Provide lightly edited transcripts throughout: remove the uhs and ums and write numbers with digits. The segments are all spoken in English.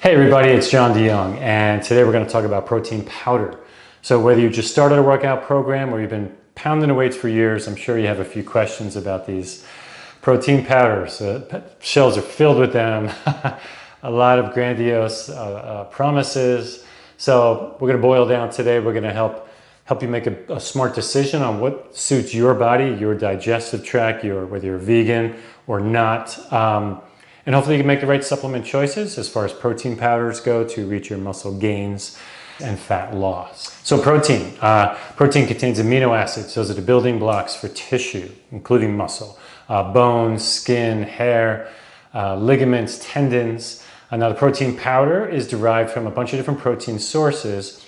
Hey everybody, it's John DeYoung, and today we're going to talk about protein powder. So whether you just started a workout program or you've been pounding the weights for years, I'm sure you have a few questions about these protein powders. Shelves are filled with them, a lot of grandiose promises. So we're going to boil down today. We're going to help you make a smart decision on what suits your body, your digestive tract, whether you're vegan or not. And hopefully you can make the right supplement choices as far as protein powders go to reach your muscle gains and fat loss. So protein contains amino acids. Those are the building blocks for tissue, including muscle, bones, skin, hair, ligaments, tendons. Now the protein powder is derived from a bunch of different protein sources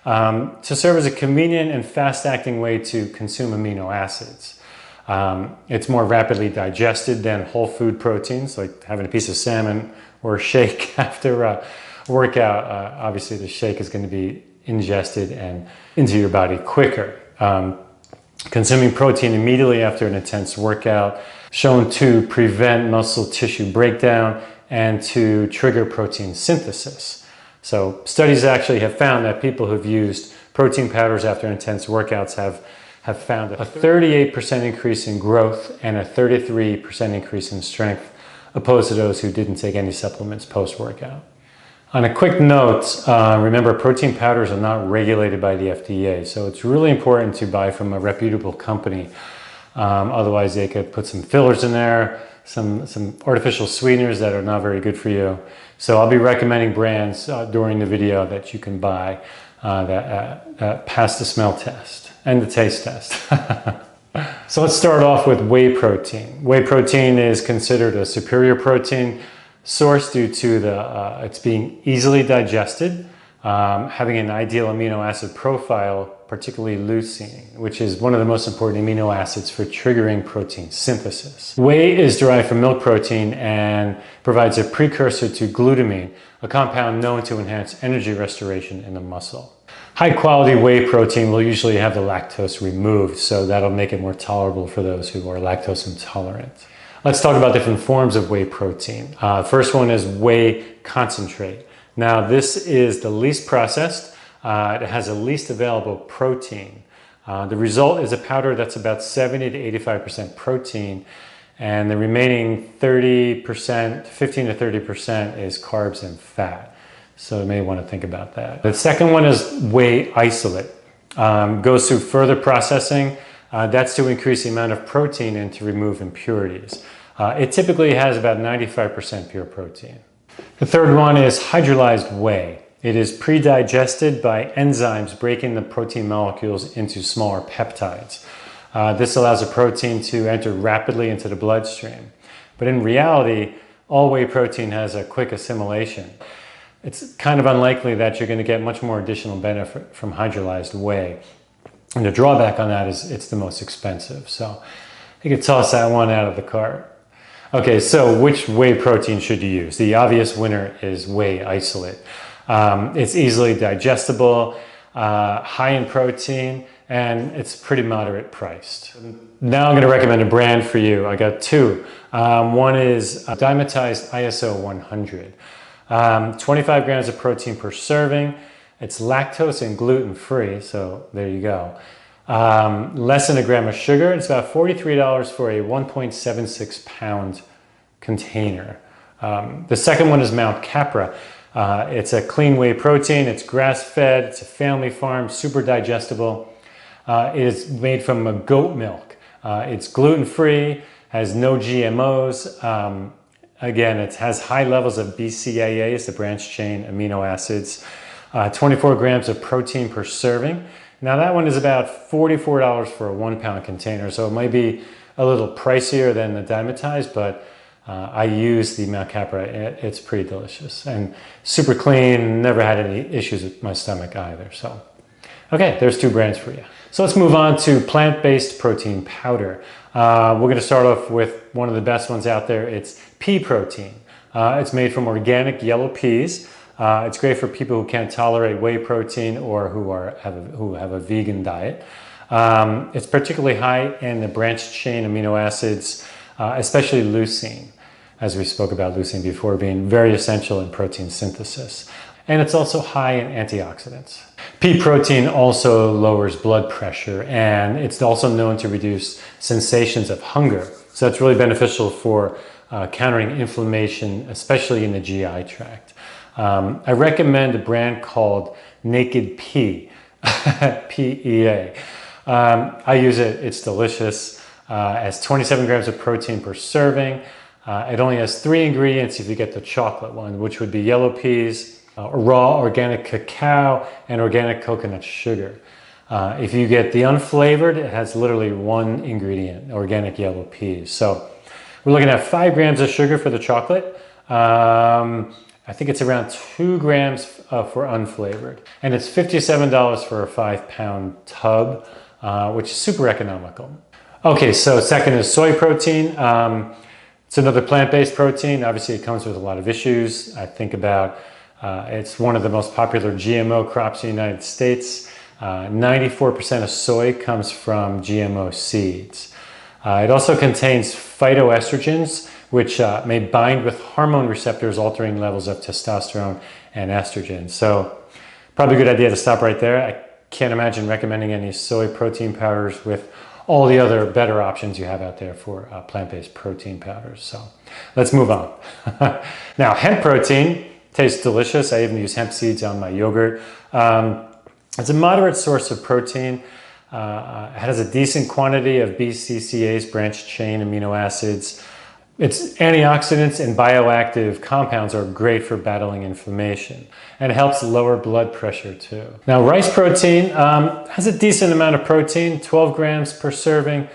to serve as a convenient and fast-acting way to consume amino acids. It's more rapidly digested than whole food proteins, like having a piece of salmon or a shake after a workout. Obviously, the shake is going to be ingested and into your body quicker. Consuming protein immediately after an intense workout shown to prevent muscle tissue breakdown and to trigger protein synthesis. So studies actually have found that people who've used protein powders after intense workouts have found a 38% increase in growth and a 33% increase in strength, opposed to those who didn't take any supplements post-workout. On a quick note, remember protein powders are not regulated by the FDA, so it's really important to buy from a reputable company. Otherwise they could put some fillers in there, some artificial sweeteners that are not very good for you. So I'll be recommending brands during the video that you can buy that pass the smell test and the taste test. So let's start off with whey protein. Whey protein is considered a superior protein source due to it's being easily digested, having an ideal amino acid profile, particularly leucine, which is one of the most important amino acids for triggering protein synthesis. Whey is derived from milk protein and provides a precursor to glutamine, a compound known to enhance energy restoration in the muscle. High quality whey protein will usually have the lactose removed, so that'll make it more tolerable for those who are lactose intolerant. Let's talk about different forms of whey protein. First one is whey concentrate. Now this is the least processed. It has the least available protein. The result is a powder that's about 70 to 85% protein, and the remaining 30%, 15 to 30% is carbs and fat. So you may want to think about that. The second one is whey isolate. Goes through further processing. That's to increase the amount of protein and to remove impurities. It typically has about 95% pure protein. The third one is hydrolyzed whey. It is pre-digested by enzymes breaking the protein molecules into smaller peptides. This allows the protein to enter rapidly into the bloodstream. But in reality, all whey protein has a quick assimilation. It's kind of unlikely that you're going to get much more additional benefit from hydrolyzed whey. And the drawback on that is it's the most expensive. So you could toss that one out of the cart. Okay, so which whey protein should you use? The obvious winner is whey isolate. It's easily digestible, high in protein, and it's pretty moderate priced. Now I'm going to recommend a brand for you. I got two. One is Dimetized ISO 100. 25 grams of protein per serving. It's lactose and gluten free, so there you go. Less than a gram of sugar. It's about $43 for a 1.76 pound container. The second one is Mount Capra. It's a clean whey protein. It's grass-fed. It's a family farm, super digestible. It is made from goat milk. It's gluten-free, has no GMOs. Again, it has high levels of BCAAs, the branched chain amino acids. 24 grams of protein per serving. Now that one is about $44 for a 1 pound container, so it might be a little pricier than the Dimetized, but I use the Mount Capra. It's pretty delicious and super clean. Never had any issues with my stomach either. So, okay, there's two brands for you. So let's move on to plant-based protein powder. We're going to start off with one of the best ones out there. It's Pea Protein. It's made from organic yellow peas. It's great for people who can't tolerate whey protein or who have a vegan diet. It's particularly high in the branched chain amino acids, especially leucine. as we spoke about leucine before, being very essential in protein synthesis. And it's also high in antioxidants. Pea protein also lowers blood pressure, and it's also known to reduce sensations of hunger. So that's really beneficial for countering inflammation, especially in the GI tract. I recommend a brand called Naked Pea, PEA. I use it, it's delicious. It has 27 grams of protein per serving. It only has 3 ingredients if you get the chocolate one, which would be yellow peas, raw organic cacao, and organic coconut sugar. If you get the unflavored, it has literally 1 ingredient, organic yellow peas. So we're looking at 5 grams of sugar for the chocolate. I think it's around 2 grams for unflavored. And it's $57 for a 5-pound tub, which is super economical. Okay, so second is soy protein. It's another plant-based protein. Obviously, it comes with a lot of issues. I think about it's one of the most popular GMO crops in the United States. 94% of soy comes from GMO seeds. It also contains phytoestrogens, which may bind with hormone receptors, altering levels of testosterone and estrogen. So probably a good idea to stop right there. I can't imagine recommending any soy protein powders with all the other better options you have out there for plant-based protein powders. So let's move on. Now, hemp protein tastes delicious. I even use hemp seeds on my yogurt. It's a moderate source of protein. It has a decent quantity of BCCAs, branched chain amino acids. Its antioxidants and bioactive compounds are great for battling inflammation, and it helps lower blood pressure too. Now, rice protein has a decent amount of protein, 12 grams per serving.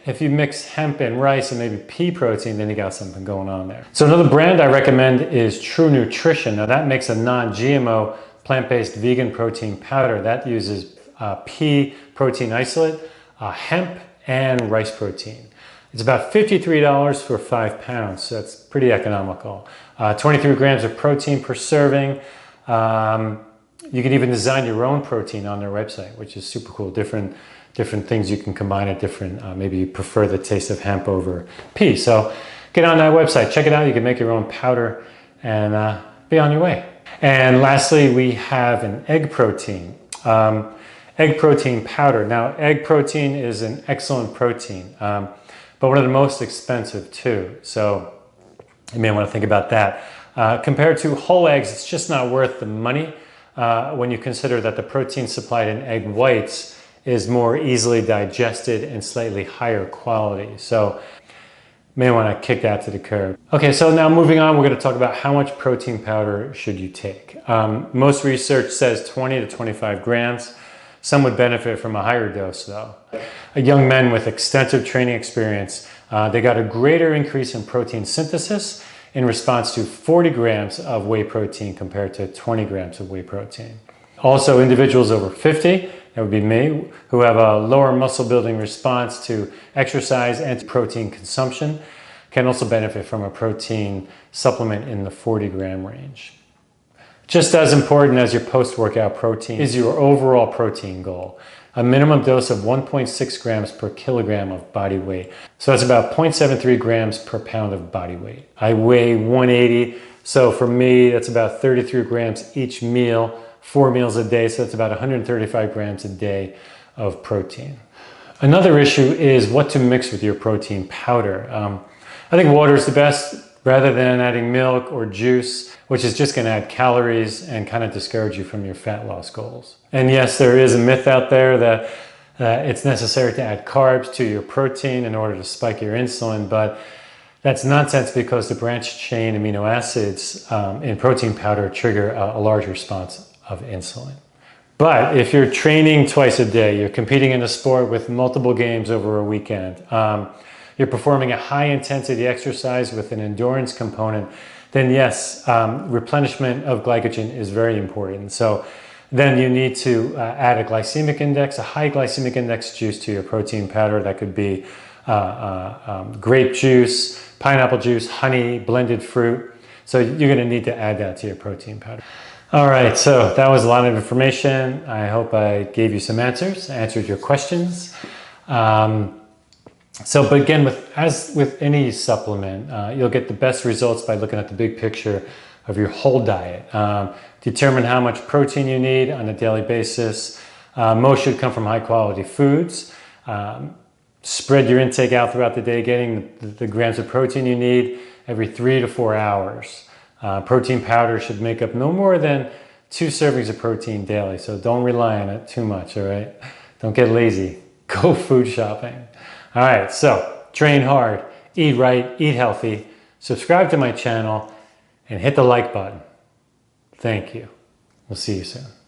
If you mix hemp and rice and maybe pea protein, then you got something going on there. So another brand I recommend is True Nutrition. Now that makes a non-GMO plant-based vegan protein powder that uses pea protein isolate, hemp, and rice protein. It's about $53 for 5 pounds, so that's pretty economical. 23 grams of protein per serving. You can even design your own protein on their website, which is super cool. Different things you can combine at different, maybe you prefer the taste of hemp over pea. So get on that website, check it out. You can make your own powder and be on your way. And lastly, we have an egg protein. Egg protein powder. Now, egg protein is an excellent protein, but one of the most expensive too. So you may want to think about that. Compared to whole eggs, it's just not worth the money when you consider that the protein supplied in egg whites is more easily digested and slightly higher quality. So you may want to kick that to the curb. Okay, so now moving on, we're going to talk about how much protein powder should you take. Most research says 20 to 25 grams. Some would benefit from a higher dose though. Young men with extensive training experience, they got a greater increase in protein synthesis in response to 40 grams of whey protein compared to 20 grams of whey protein. Also, individuals over 50, that would be me, who have a lower muscle building response to exercise and protein consumption, can also benefit from a protein supplement in the 40-gram range. Just as important as your post-workout protein is your overall protein goal. A minimum dose of 1.6 grams per kilogram of body weight. So that's about 0.73 grams per pound of body weight. I weigh 180, so for me, that's about 33 grams each meal, 4 meals a day, so that's about 135 grams a day of protein. Another issue is what to mix with your protein powder. I think water is the best, rather than adding milk or juice, which is just going to add calories and kind of discourage you from your fat loss goals. And yes, there is a myth out there that it's necessary to add carbs to your protein in order to spike your insulin, but that's nonsense because the branched chain amino acids in protein powder trigger a large response of insulin. But if you're training twice a day, you're competing in a sport with multiple games over a weekend, you're performing a high intensity exercise with an endurance component, then yes, replenishment of glycogen is very important. So then you need to add a glycemic index, a high glycemic index juice to your protein powder. That could be grape juice, pineapple juice, honey, blended fruit. So you're gonna need to add that to your protein powder. All right, so that was a lot of information. I hope I gave you some answers, answered your questions. But again, with as with any supplement, you'll get the best results by looking at the big picture of your whole diet. Determine how much protein you need on a daily basis. Most should come from high quality foods. Spread your intake out throughout the day, getting the grams of protein you need every 3 to 4 hours. Protein powder should make up no more than 2 servings of protein daily, so don't rely on it too much, all right? Don't get lazy. Go food shopping. All right, so train hard, eat right, eat healthy, subscribe to my channel, and hit the like button. Thank you. We'll see you soon.